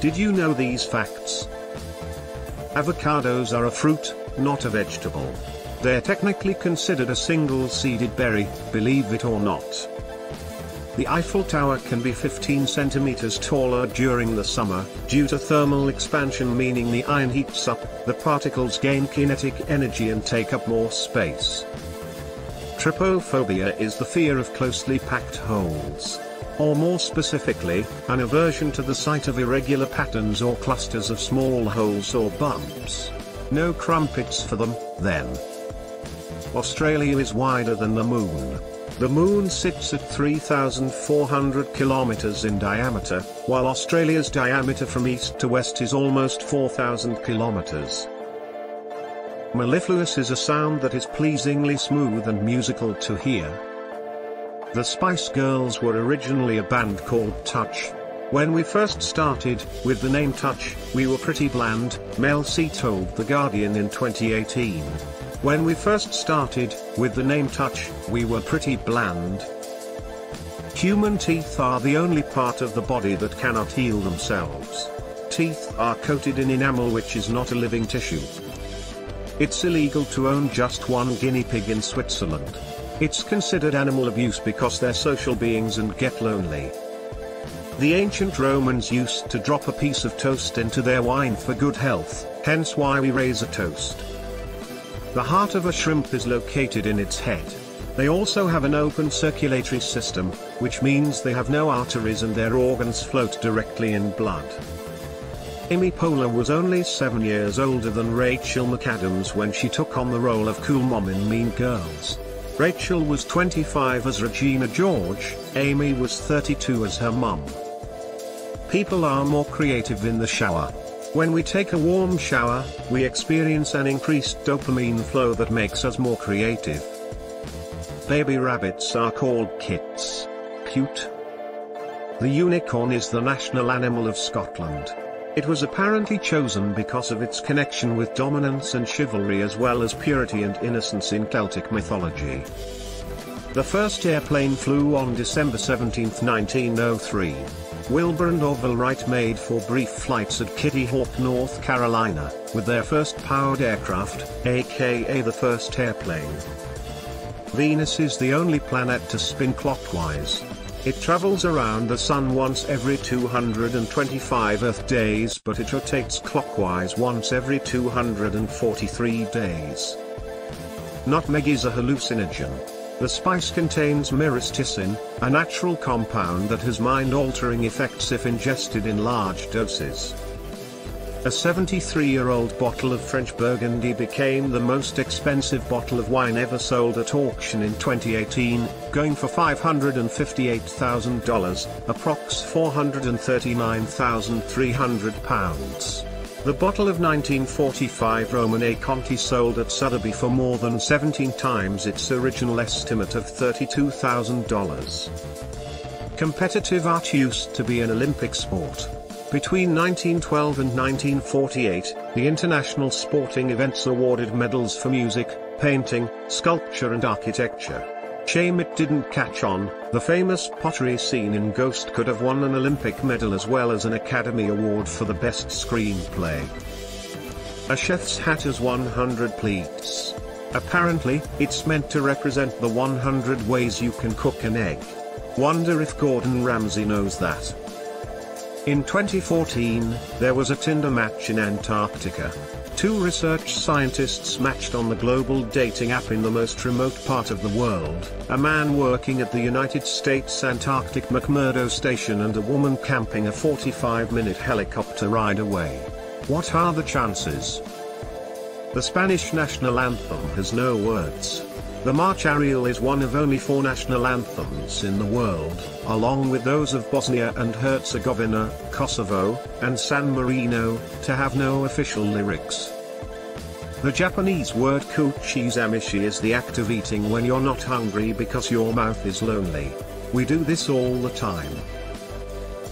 Did you know these facts? Avocados are a fruit, not a vegetable. They're technically considered a single-seeded berry, believe it or not. The Eiffel Tower can be 15 centimeters taller during the summer, due to thermal expansion, meaning the iron heats up, the particles gain kinetic energy and take up more space. Trypophobia is the fear of closely packed holes. Or more specifically, an aversion to the sight of irregular patterns or clusters of small holes or bumps. No crumpets for them, then. Australia is wider than the Moon. The Moon sits at 3,400 kilometers in diameter, while Australia's diameter from east to west is almost 4,000 kilometers. Mellifluous is a sound that is pleasingly smooth and musical to hear. The Spice Girls were originally a band called Touch. When we first started, with the name Touch, we were pretty bland, Mel C told The Guardian in 2018. When we first started, with the name Touch, we were pretty bland. Human teeth are the only part of the body that cannot heal themselves. Teeth are coated in enamel, which is not a living tissue. It's illegal to own just one guinea pig in Switzerland. It's considered animal abuse because they're social beings and get lonely. The ancient Romans used to drop a piece of toast into their wine for good health, hence why we raise a toast. The heart of a shrimp is located in its head. They also have an open circulatory system, which means they have no arteries and their organs float directly in blood. Amy Poehler was only 7 years older than Rachel McAdams when she took on the role of Cool Mom in Mean Girls. Rachel was 25 as Regina George, Amy was 32 as her mum. People are more creative in the shower. When we take a warm shower, we experience an increased dopamine flow that makes us more creative. Baby rabbits are called kits. Cute. The unicorn is the national animal of Scotland. It was apparently chosen because of its connection with dominance and chivalry, as well as purity and innocence in Celtic mythology. The first airplane flew on December 17, 1903. Wilbur and Orville Wright made 4 brief flights at Kitty Hawk, North Carolina, with their first powered aircraft, aka the first airplane. Venus is the only planet to spin clockwise. It travels around the Sun once every 225 Earth days, but it rotates clockwise once every 243 days. Nutmeg is a hallucinogen. The spice contains myristicin, a natural compound that has mind-altering effects if ingested in large doses. A 73-year-old bottle of French Burgundy became the most expensive bottle of wine ever sold at auction in 2018, going for $558,000, approx £439,300. The bottle of 1945 Romanée Conti sold at Sotheby's for more than 17 times its original estimate of $32,000. Competitive art used to be an Olympic sport. Between 1912 and 1948, the international sporting events awarded medals for music, painting, sculpture and architecture. Shame it didn't catch on. The famous pottery scene in Ghost could have won an Olympic medal as well as an Academy Award for the best screenplay. A chef's hat has 100 pleats. Apparently, it's meant to represent the 100 ways you can cook an egg. Wonder if Gordon Ramsay knows that. In 2014, there was a Tinder match in Antarctica. 2 research scientists matched on the global dating app in the most remote part of the world, a man working at the United States Antarctic McMurdo Station and a woman camping a 45-minute helicopter ride away. What are the chances? The Spanish national anthem has no words. The March Ariel is one of only 4 national anthems in the world, along with those of Bosnia and Herzegovina, Kosovo, and San Marino, to have no official lyrics. The Japanese word kuchizamishi is the act of eating when you're not hungry because your mouth is lonely. We do this all the time.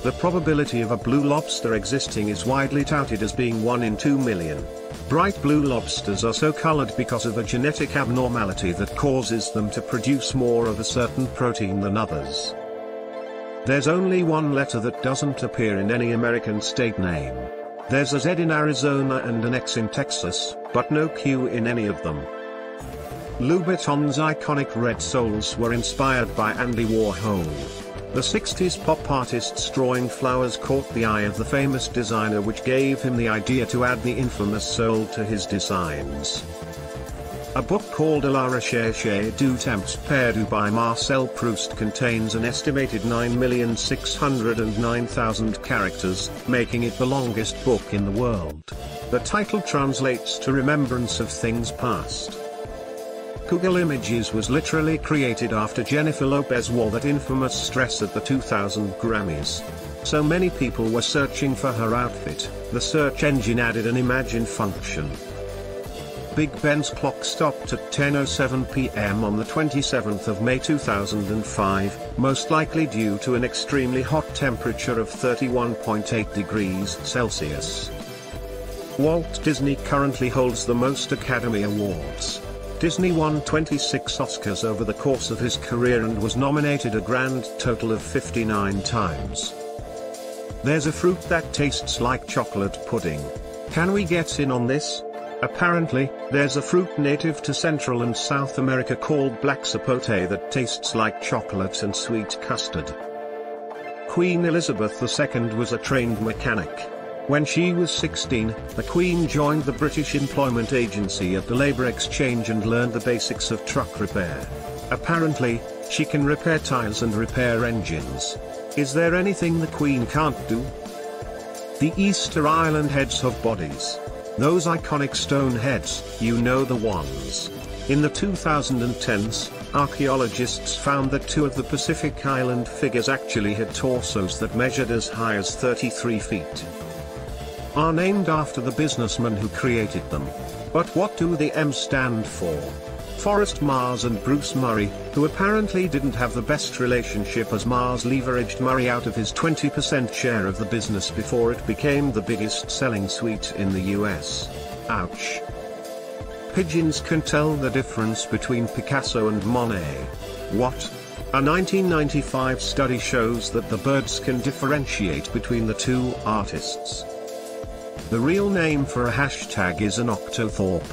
The probability of a blue lobster existing is widely touted as being 1 in 2 million. Bright blue lobsters are so colored because of a genetic abnormality that causes them to produce more of a certain protein than others. There's only one letter that doesn't appear in any American state name. There's a Z in Arizona and an X in Texas, but no Q in any of them. Louis Vuitton's iconic red soles were inspired by Andy Warhol. The 60s pop artist's drawing flowers caught the eye of the famous designer, which gave him the idea to add the infamous sole to his designs. A book called La Recherche du Temps perdu by Marcel Proust contains an estimated 9,609,000 characters, making it the longest book in the world. The title translates to Remembrance of Things Past. Google Images was literally created after Jennifer Lopez wore that infamous dress at the 2000 Grammys. So many people were searching for her outfit, the search engine added an imagine function. Big Ben's clock stopped at 10:07 p.m. on the 27th of May 2005, most likely due to an extremely hot temperature of 31.8 degrees Celsius. Walt Disney currently holds the most Academy Awards. Disney won 26 Oscars over the course of his career and was nominated a grand total of 59 times. There's a fruit that tastes like chocolate pudding. Can we get in on this? Apparently, there's a fruit native to Central and South America called black sapote that tastes like chocolate and sweet custard. Queen Elizabeth II was a trained mechanic. When she was 16, the Queen joined the British Employment Agency at the Labour Exchange and learned the basics of truck repair. Apparently, she can repair tires and repair engines. Is there anything the Queen can't do? The Easter Island heads have bodies. Those iconic stone heads, you know the ones. In the 2010s, archaeologists found that 2 of the Pacific Island figures actually had torsos that measured as high as 33 feet. Are named after the businessmen who created them. But what do the M stand for? Forrest Mars and Bruce Murray, who apparently didn't have the best relationship as Mars leveraged Murray out of his 20% share of the business before it became the biggest selling suite in the US. Ouch. Pigeons can tell the difference between Picasso and Monet. What? A 1995 study shows that the birds can differentiate between the two artists. The real name for a hashtag is an octothorpe.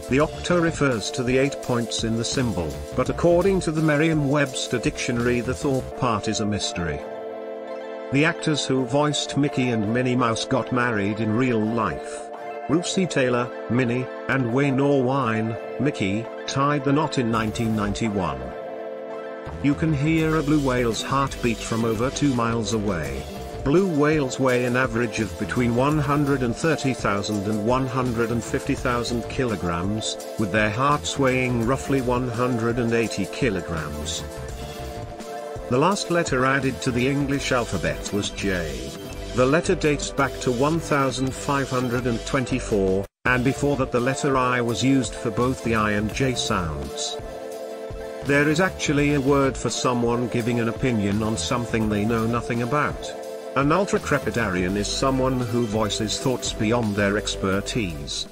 The octo refers to the 8 points in the symbol, but according to the Merriam-Webster dictionary the thorpe part is a mystery. The actors who voiced Mickey and Minnie Mouse got married in real life. Russi Taylor, Minnie, and Wayne Orwine, Mickey, tied the knot in 1991. You can hear a blue whale's heartbeat from over 2 miles away. Blue whales weigh an average of between 130,000 and 150,000 kilograms, with their hearts weighing roughly 180 kilograms. The last letter added to the English alphabet was J. The letter dates back to 1524, and before that the letter I was used for both the I and J sounds. There is actually a word for someone giving an opinion on something they know nothing about. An ultra-crepidarian is someone who voices thoughts beyond their expertise.